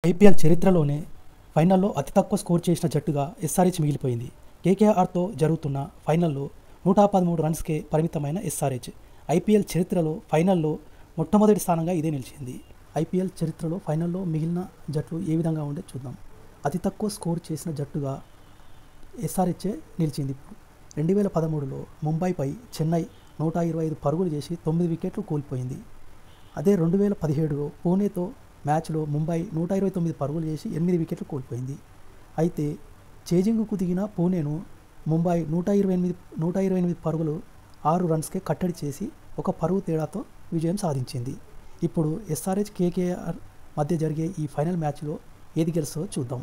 IPL చరిత్రలోనే ఫైనల్లో అతి తక్కువ స్కోర్ చేసిన జట్టుగా ఎస్ఆర్హెచ్ మిగిలిపోయింది. కేకేఆర్తో జరుగుతున్న ఫైనల్లో 113 రన్స్కే పరిమితమైన ఎస్ఆర్హెచ్ ఐపీఎల్ చరిత్రలో ఫైనల్లో మొట్టమొదటి స్థానంగా ఇదే నిలిచింది. ఐపీఎల్ చరిత్రలో ఫైనల్లో మిగిలిన జట్లు ఏ విధంగా ఉండే చూద్దాం. అతి తక్కువ స్కోర్ చేసిన జట్టుగా ఎస్ఆర్హెచ్ నిలిచింది. 2013లో ముంబైపై చెన్నై 125 పరుగులు చేసి 9 వికెట్లు కోల్పోయింది. అదే 2017లో పూణేతో మ్యాచ్లో ముంబై 129 పరుగులు చేసి 8 వికెట్లు కోల్పోయింది. అయితే చేజింగ్కు దిగిన పూణేను ముంబై 128 పరుగులు 6 రన్స్కే కట్టడి చేసి 1 పరుగు తేడాతో విజయం సాధించింది. ఇప్పుడు ఎస్ఆర్హెచ్ కేకేఆర్ మధ్య జరిగే ఈ ఫైనల్ మ్యాచ్లో ఏది గెలుస్తుందో చూద్దాం.